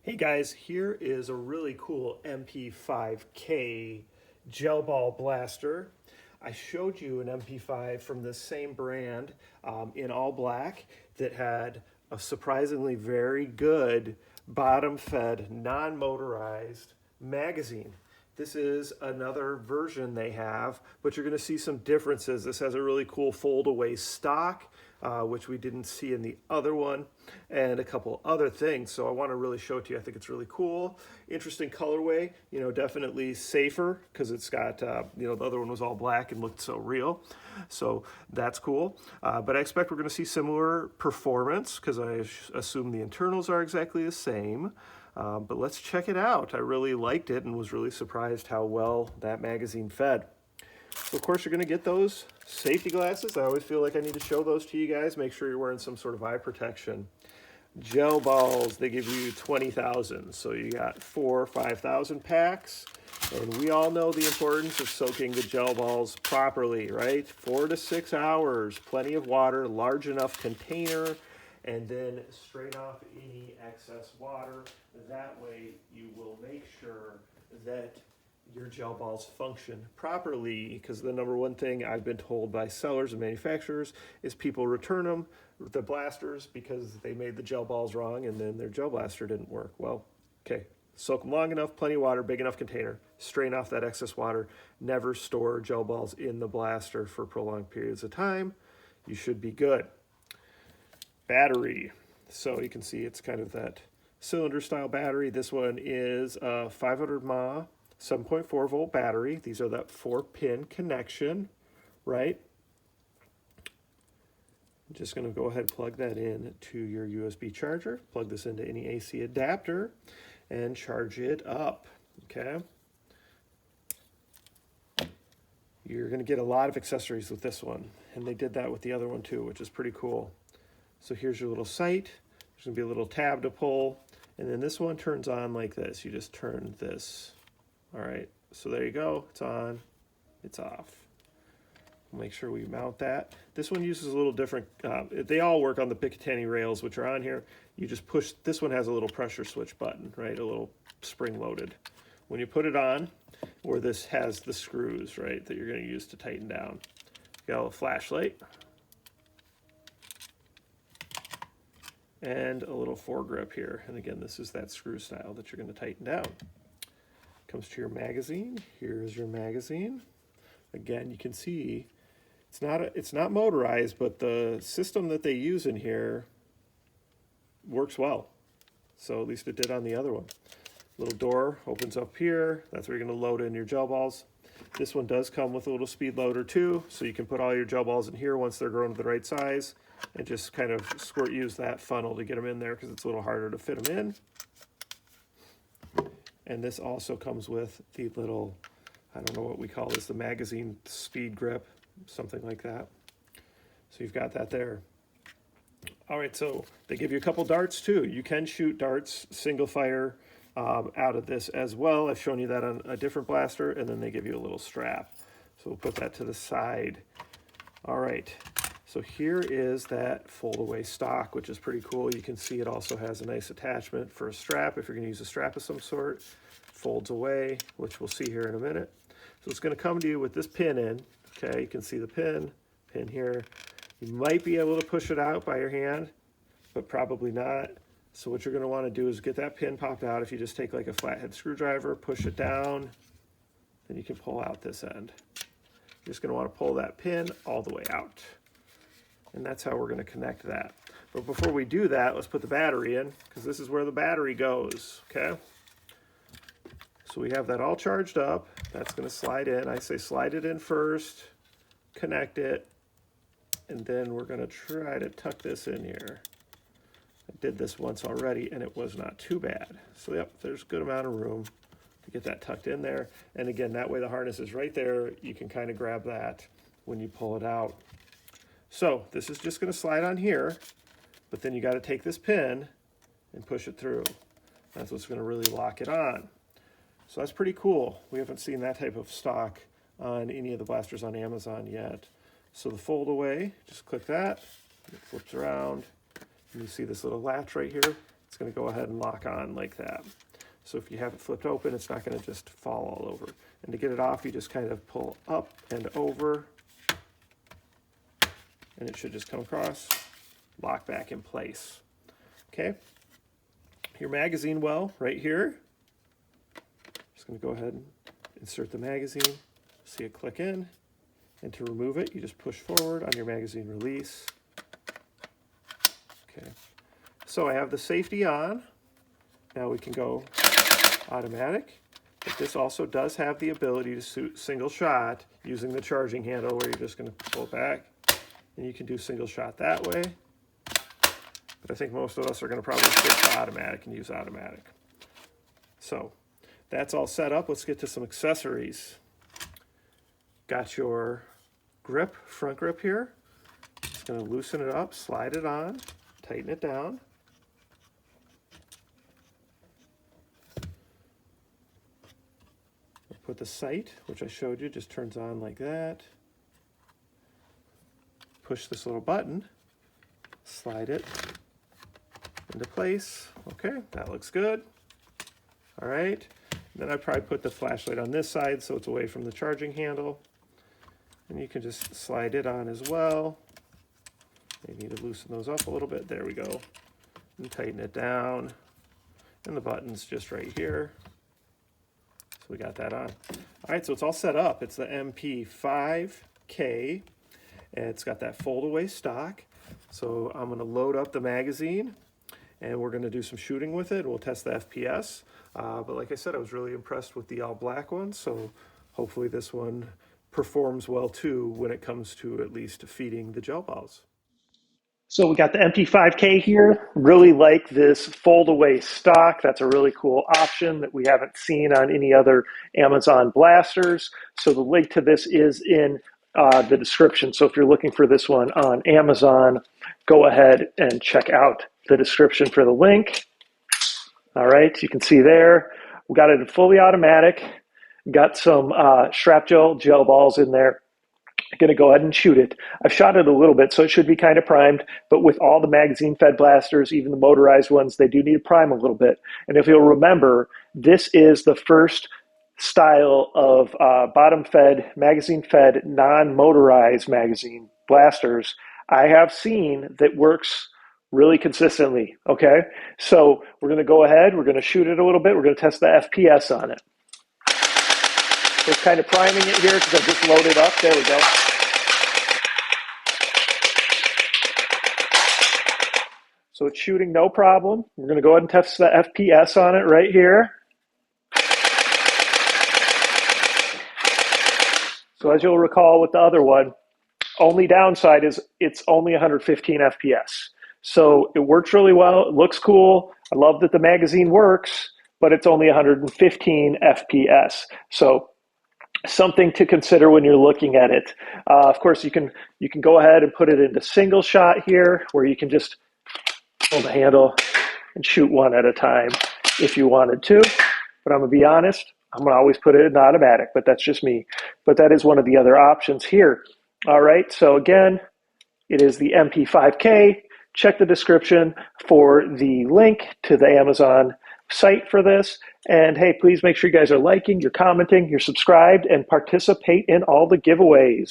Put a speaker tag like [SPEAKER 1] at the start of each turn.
[SPEAKER 1] Hey guys, here is a really cool MP5K gel ball blaster. I showed you an MP5 from the same brand in all black that had a surprisingly very good bottom-fed, non-motorized magazine. This is another version they have, but you're going to see some differences. This has a really cool fold-away stock, which we didn't see in the other one, and a couple other things. So I want to really show it to you. I think it's really cool. Interesting colorway, definitely safer because it's got, the other one was all black and looked so real. So that's cool. But I expect we're going to see similar performance because I assume the internals are exactly the same. But let's check it out. I really liked it and was really surprised how well that magazine fed. So of course you're going to get those safety glasses. I always feel like I need to show those to you guys. Make sure you're wearing some sort of eye protection. Gel balls, they give you 20,000. So you got 4 or 5,000 packs. And we all know the importance of soaking the gel balls properly, right? 4 to 6 hours, plenty of water, large enough container, and then strain off any excess water. That way you will make sure that your gel balls function properly, because the number one thing I've been told by sellers and manufacturers is people return them, the blasters, because they made the gel balls wrong and then their gel blaster didn't work. Well, okay, soak them long enough, plenty of water, big enough container, strain off that excess water, never store gel balls in the blaster for prolonged periods of time. You should be good. Battery. So you can see it's kind of that cylinder style battery. This one is a 500 mAh 7.4 volt battery. These are that 4-pin connection, right? I'm just going to go ahead and plug that in to your USB charger. Plug this into any AC adapter and charge it up, okay? You're going to get a lot of accessories with this one, and they did that with the other one too, which is pretty cool. So here's your little sight. There's going to be a little tab to pull, and then this one turns on like this. You just turn this. All right, so there you go. It's on, it's off. We'll make sure we mount that. This one uses a little different, they all work on the Picatinny rails, which are on here. You just push, this one has a little pressure switch button, right? A little spring loaded. When you put it on, or this has the screws, right, that you're gonna use to tighten down. You got a little flashlight. And a little foregrip here. And again, this is that screw style that you're gonna tighten down. Comes to your magazine. Here's your magazine. Again, you can see it's not motorized, but the system that they use in here works well. So at least it did on the other one. Little door opens up here. That's where you're going to load in your gel balls. This one does come with a little speed loader too, so you can put all your gel balls in here once they're grown to the right size, and just kind of use that funnel to get them in there because it's a little harder to fit them in. And this also comes with the little, I don't know what we call this, the magazine speed grip, something like that. So you've got that there. All right, so they give you a couple darts too. You can shoot darts, single fire, out of this as well. I've shown you that on a different blaster, and then they give you a little strap. So we'll put that to the side. All right, so here is that fold-away stock, which is pretty cool. You can see it also has a nice attachment for a strap if you're gonna use a strap of some sort. Folds away, which we'll see here in a minute. So it's gonna come to you with this pin in, okay? You can see the pin here. You might be able to push it out by your hand, but probably not. So what you're gonna wanna do is get that pin popped out. If you just take like a flathead screwdriver, push it down, then you can pull out this end. You're just gonna wanna pull that pin all the way out. And that's how we're gonna connect that. But before we do that, let's put the battery in, because this is where the battery goes, okay? So we have that all charged up. That's gonna slide in. I say slide it in first, connect it, and then we're gonna try to tuck this in here. I did this once already and it was not too bad. So yep, there's a good amount of room to get that tucked in there. And again, that way the harness is right there. You can kind of grab that when you pull it out. So this is just gonna slide on here, but then you gotta take this pin and push it through. That's what's gonna really lock it on. So that's pretty cool. We haven't seen that type of stock on any of the blasters on Amazon yet. So the fold away, just click that, it flips around, and you see this little latch right here. it's going to go ahead and lock on like that. So if you have it flipped open, it's not going to just fall all over. And to get it off, you just kind of pull up and over, and it should just come across, lock back in place. Okay, your magazine well right here. Just going to go ahead and insert the magazine, see it click in, and to remove it, you just push forward on your magazine release. Okay, so I have the safety on. Now we can go automatic, but this also does have the ability to shoot single shot using the charging handle, where you're just going to pull back, and you can do single shot that way. But I think most of us are going to probably switch to automatic and use automatic. So that's all set up. Let's get to some accessories. Got your grip, front grip here. Just going to loosen it up, slide it on, tighten it down. Put the sight, which I showed you, just turns on like that. Push this little button, slide it into place. Okay, that looks good. All right, then I probably put the flashlight on this side so it's away from the charging handle. And you can just slide it on as well. You need to loosen those up a little bit. There we go. And tighten it down. And the button's just right here. So we got that on. All right, so it's all set up. It's the MP5K. And it's got that fold-away stock. So I'm going to load up the magazine, and we're going to do some shooting with it. We'll test the FPS. But like I said, I was really impressed with the all-black one, so hopefully this one performs well too when it comes to at least feeding the gel balls. So we got the MP5K here. Really like this fold-away stock. That's a really cool option that we haven't seen on any other Amazon blasters. So the link to this is in the description. So if you're looking for this one on Amazon, go ahead and check out the description for the link. All right, you can see there. We got it fully automatic. Got some strap gel balls in there. I'm going to go ahead and shoot it. I've shot it a little bit, so it should be kind of primed, but with all the magazine-fed blasters, even the motorized ones, they do need to prime a little bit. And if you'll remember, this is the first style of bottom-fed, magazine-fed, non-motorized magazine blasters I have seen that works really consistently, okay? So we're going to go ahead, we're going to shoot it a little bit, we're going to test the FPS on it. Just kind of priming it here because I just loaded up. There we go. So it's shooting no problem. We're going to go ahead and test the FPS on it right here. So as you'll recall with the other one, only downside is it's only 115 FPS. So it works really well. It looks cool. I love that the magazine works, but it's only 115 FPS. So something to consider when you're looking at it. Of course, you can go ahead and put it into single shot here, where you can just pull the handle and shoot one at a time if you wanted to. But I'm going to be honest, I'm going to always put it in automatic, but that's just me. But that is one of the other options here. All right, so again, it is the MP5K. Check the description for the link to the Amazon site for this. And hey, please make sure you guys are liking, you're commenting, you're subscribed, and participate in all the giveaways.